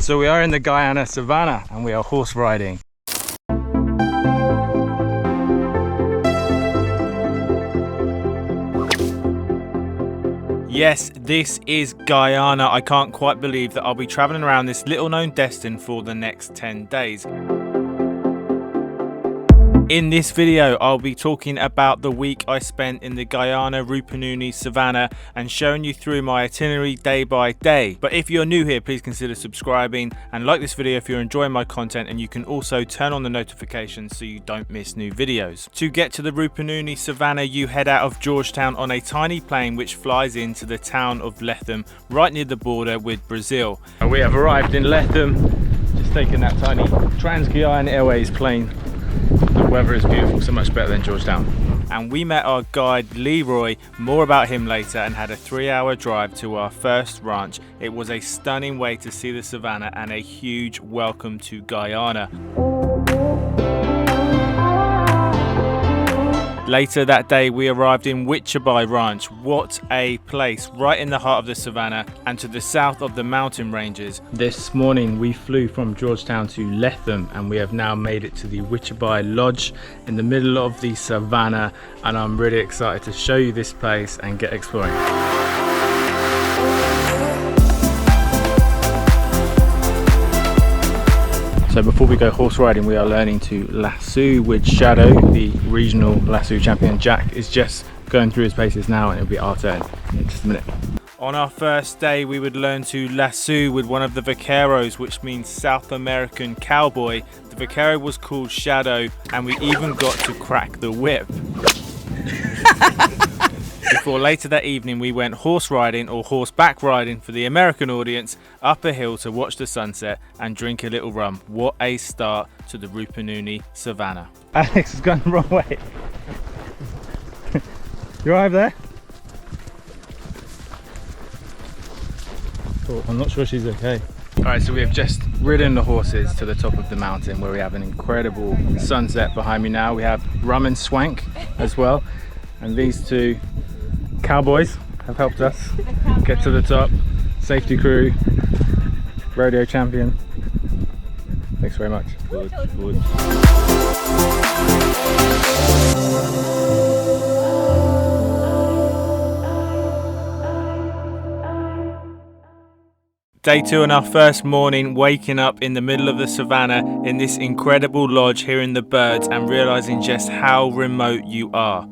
So we are in the Guyana Savannah and we are horse riding. Yes, this is Guyana. I can't quite believe that I'll be travelling around this little known destination for the next 10 days. In this video, I'll be talking about the week I spent in the Guyana Rupununi Savannah and showing you through my itinerary day by day. But if you're new here, please consider subscribing and like this video if you're enjoying my content, and you can also turn on the notifications so you don't miss new videos. To get to the Rupununi Savannah, you head out of Georgetown on a tiny plane which flies into the town of Letham, right near the border with Brazil. We have arrived in Letham, just taking that tiny Trans-Guyana Airways plane. The weather is beautiful, so much better than Georgetown. And we met our guide Leroy, more about him later, and had a 3-hour drive to our first ranch. It was a stunning way to see the savannah and a huge welcome to Guyana. Later that day we arrived in Wichabai Ranch. What a place, right in the heart of the savannah and to the south of the mountain ranges. This morning we flew from Georgetown to Letham and we have now made it to the Wichabai Lodge in the middle of the savannah, and I'm really excited to show you this place and get exploring. So before we go horse riding, we are learning to lasso with Chado. The regional lasso champion Jack is just going through his paces now, and it'll be our turn in just a minute. On our first day, we would learn to lasso with one of the vaqueros, which means South American cowboy. The vaquero was called Chado, and we even got to crack the whip. Before later that evening we went horse riding, or horseback riding for the American audience, up a hill to watch the sunset and drink a little rum. What a start to the Rupununi Savannah. Alex has gone the wrong way. You alright there? Oh, I'm not sure she's okay. Alright, so we have just ridden the horses to the top of the mountain where we have an incredible sunset behind me now. We have rum and swank as well, and these two cowboys have helped us get to the top. Safety crew, rodeo champion. Thanks very much. Good, good. Day 2 and our first morning, waking up in the middle of the savannah in this incredible lodge, hearing the birds and realizing just how remote you are.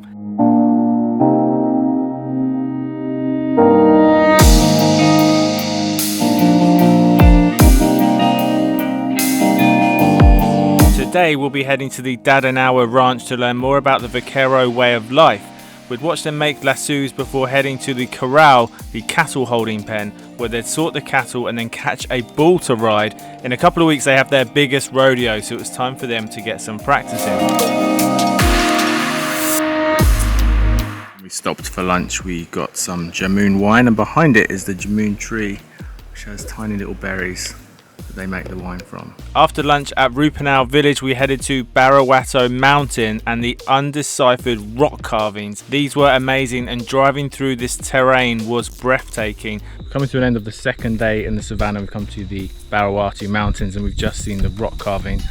Today we'll be heading to the Dadanawa Ranch to learn more about the vaquero way of life. We'd watch them make lassos before heading to the corral, the cattle holding pen, where they'd sort the cattle and then catch a bull to ride. In a couple of weeks they have their biggest rodeo, so it was time for them to get some practice in. We stopped for lunch, we got some jamun wine, and behind it is the jamun tree, which has tiny little berries that they make the wine from. After lunch at Rupununi Village, we headed to Barawatau Mountain and the undeciphered rock carvings. These were amazing, and driving through this terrain was breathtaking. Coming to an end of the second day in the savannah, we've come to the Barawatau Mountains and we've just seen the rock carving.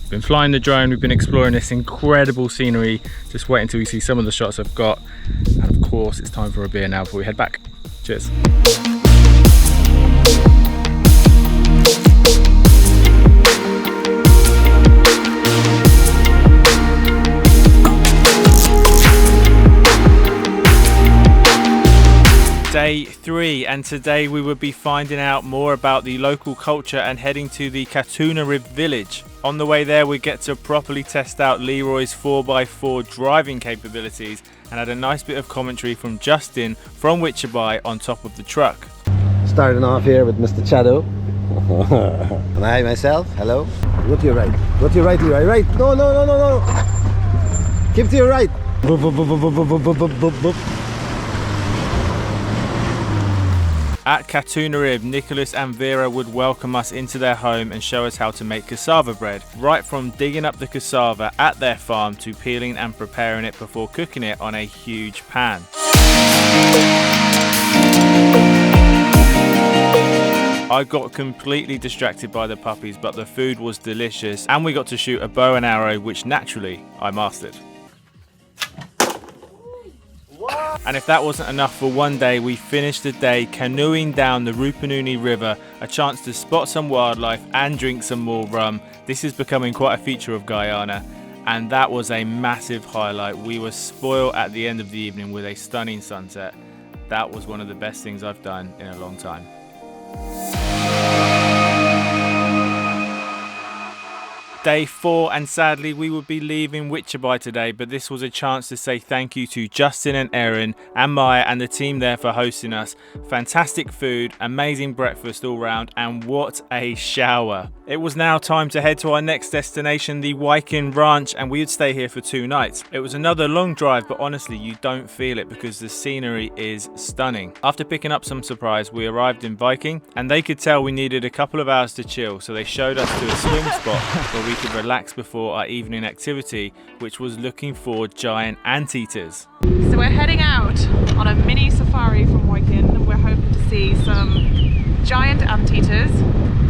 We've been flying the drone, we've been exploring this incredible scenery. Just wait until we see some of the shots I've got. And of course, it's time for a beer now before we head back. Cheers. Day 3, and today we will be finding out more about the local culture and heading to the Katoonarib Village. On the way there we get to properly test out Leroy's 4x4 driving capabilities and had a nice bit of commentary from Justin from Wichabai on top of the truck. Starting off here with Mr. Chado. And I myself, hello. Go to your right. Go to your right, Leroy. Right. No, no, no, no, no. Keep to your right. Boop, boop, boop, boop, boop, boop, boop, boop, boop. At Katoonarib, Nicholas and Vera would welcome us into their home and show us how to make cassava bread. Right from digging up the cassava at their farm to peeling and preparing it before cooking it on a huge pan. I got completely distracted by the puppies, but the food was delicious and we got to shoot a bow and arrow, which naturally I mastered. And if that wasn't enough for one day, we finished the day canoeing down the Rupununi River, a chance to spot some wildlife and drink some more rum. This is becoming quite a feature of Guyana, and that was a massive highlight. We were spoiled at the end of the evening with a stunning sunset. That was one of the best things I've done in a long time. Day 4, and sadly we would be leaving Wichabai today, but this was a chance to say thank you to Justin and Erin and Maya and the team there for hosting us. Fantastic food, amazing breakfast all round, and what a shower. It was now time to head to our next destination, the Waiken Ranch, and we would stay here for 2 nights. It was another long drive, but honestly you don't feel it because the scenery is stunning. After picking up some surprise, we arrived in Viking, and they could tell we needed a couple of hours to chill, so they showed us to a swim spot where we could relax before our evening activity, which was looking for giant anteaters. So we're heading out on a mini safari from Waiken. We're hoping to see some giant anteaters,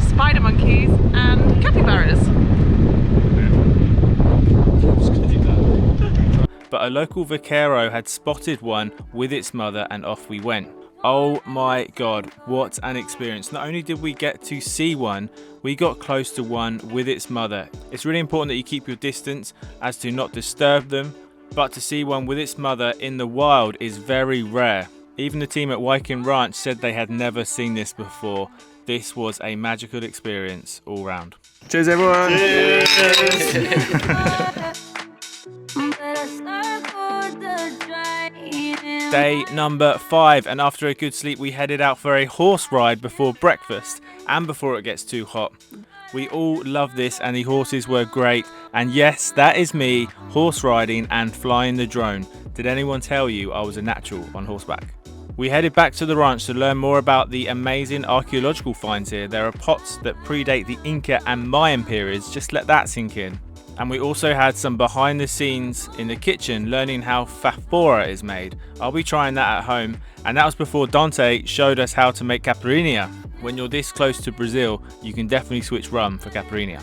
spider monkeys and capybaras. But a local vaquero had spotted one with its mother and off we went. Oh my god, what an experience. Not only did we get to see one, we got close to one with its mother. It's really important that you keep your distance as to not disturb them, but to see one with its mother in the wild is very rare. Even the team at Waikin Ranch said they had never seen this before. This was a magical experience all round. Cheers everyone! Cheers. Day number 5, and after a good sleep we headed out for a horse ride before breakfast and before it gets too hot. We all love this and the horses were great, and yes, that is me horse riding and flying the drone. Did anyone tell you I was a natural on horseback? We headed back to the ranch to learn more about the amazing archaeological finds here. There are pots that predate the Inca and Mayan periods, just let that sink in. And we also had some behind the scenes in the kitchen learning how fafora is made. I'll be trying that at home, and that was before Dante showed us how to make caipirinha. When you're this close to Brazil, you can definitely switch rum for caipirinha.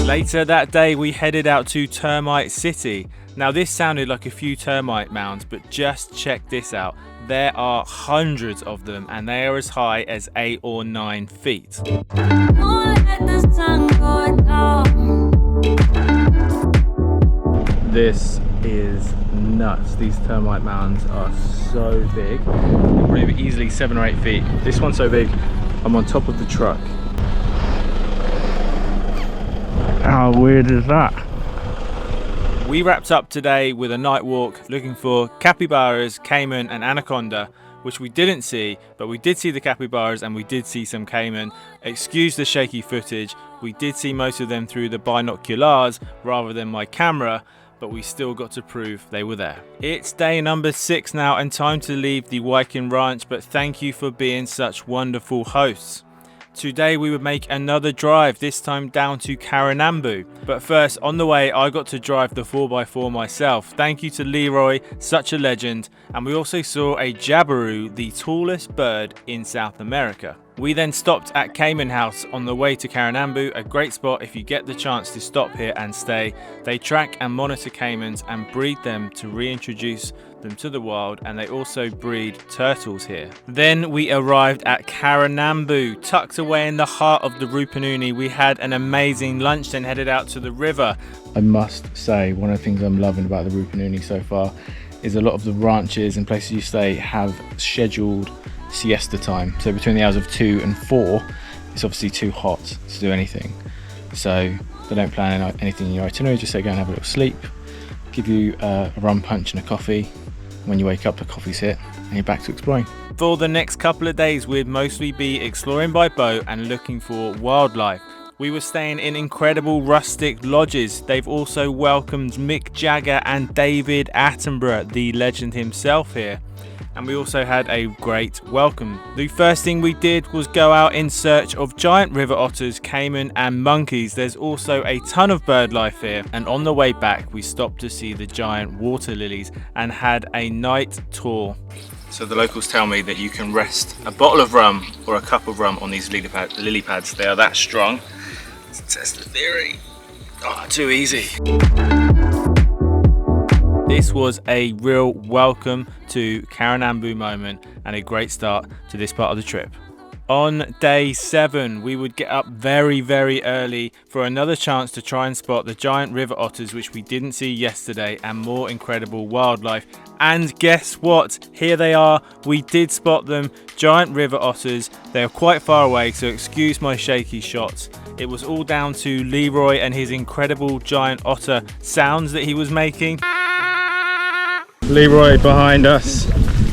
Later that day we headed out to Termite City. Now this sounded like a few termite mounds, but just check this out. There are hundreds of them and they are as high as 8 or 9 feet. This is nuts. These termite mounds are so big. They're probably easily 7 or 8 feet. This one's so big, I'm on top of the truck. How weird is that? We wrapped up today with a night walk looking for capybaras, caiman and anaconda, which we didn't see, but we did see the capybaras and we did see some caiman. Excuse the shaky footage, we did see most of them through the binoculars rather than my camera, but we still got to prove they were there. It's day number 6 now and time to leave the Waiken Ranch, but thank you for being such wonderful hosts. Today we would make another drive, this time down to Karanambu. But first, on the way, I got to drive the 4x4 myself. Thank you to Leroy, such a legend. And we also saw a jabiru, the tallest bird in South America. We then stopped at Caiman House on the way to Karanambu, a great spot if you get the chance to stop here and stay. They track and monitor caimans and breed them to reintroduce them to the wild, and they also breed turtles here. Then we arrived at Karanambu, tucked away in the heart of the Rupununi. We had an amazing lunch, then headed out to the river. I must say, one of the things I'm loving about the Rupununi so far is a lot of the ranches and places you stay have scheduled siesta time. So between the hours of 2 and 4, it's obviously too hot to do anything. So they don't plan anything in your itinerary, just say go and have a little sleep, give you a rum punch and a coffee. When you wake up, the coffee's hit and you're back to exploring. For the next couple of days, we'd mostly be exploring by boat and looking for wildlife. We were staying in incredible rustic lodges. They've also welcomed Mick Jagger and David Attenborough, the legend himself, here. and we also had a great welcome. The first thing we did was go out in search of giant river otters, caiman and monkeys. There's also a ton of bird life here, and on the way back we stopped to see the giant water lilies and had a night tour. So the locals tell me that you can rest a bottle of rum or a cup of rum on these lily pads. They are that strong. Let's test the theory. Oh, too easy. This was a real welcome to Karanambu moment and a great start to this part of the trip. On day 7, we would get up very early for another chance to try and spot the giant river otters, which we didn't see yesterday, and more incredible wildlife. And guess what? Here they are. We did spot them, giant river otters. They are quite far away, so excuse my shaky shots. It was all down to Leroy and his incredible giant otter sounds that he was making. Leroy behind us,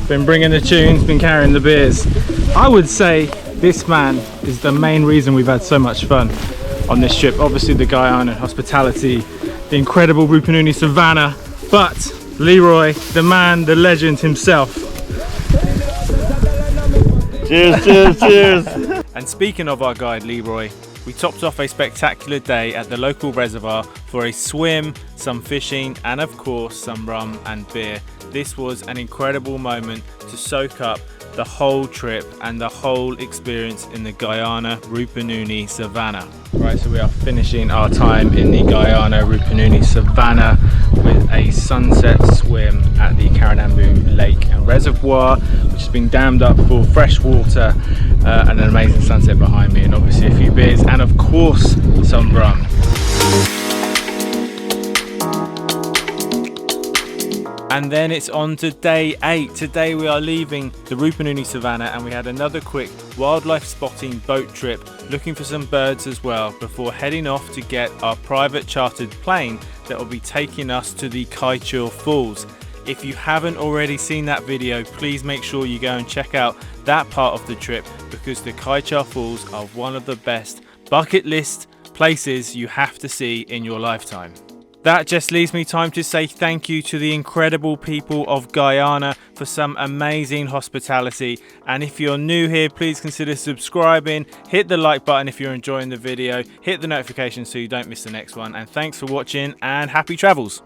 been bringing the tunes, been carrying the beers. I would say this man is the main reason we've had so much fun on this trip. Obviously the Guyana hospitality, the incredible Rupununi Savannah, but Leroy, the man, the legend himself. Cheers, cheers, cheers. And speaking of our guide Leroy, we topped off a spectacular day at the local reservoir for a swim, some fishing, and of course some rum and beer. This was an incredible moment to soak up the whole trip and the whole experience in the Guyana Rupununi Savannah. Right, so we are finishing our time in the Guyana Rupununi Savannah with a sunset swim at the Karanambu Lake and Reservoir, which has been dammed up for fresh water, and an amazing sunset behind me, and obviously a few beers and of course some rum. And then it's on to day 8. Today we are leaving the Rupununi Savannah, and we had another quick wildlife spotting boat trip, looking for some birds as well, before heading off to get our private chartered plane that will be taking us to the Kaieteur Falls. If you haven't already seen that video, please make sure you go and check out that part of the trip, because the Kaieteur Falls are one of the best bucket list places you have to see in your lifetime. That just leaves me time to say thank you to the incredible people of Guyana for some amazing hospitality. And if you're new here, please consider subscribing, hit the like button if you're enjoying the video, hit the notification so you don't miss the next one. And thanks for watching, and happy travels.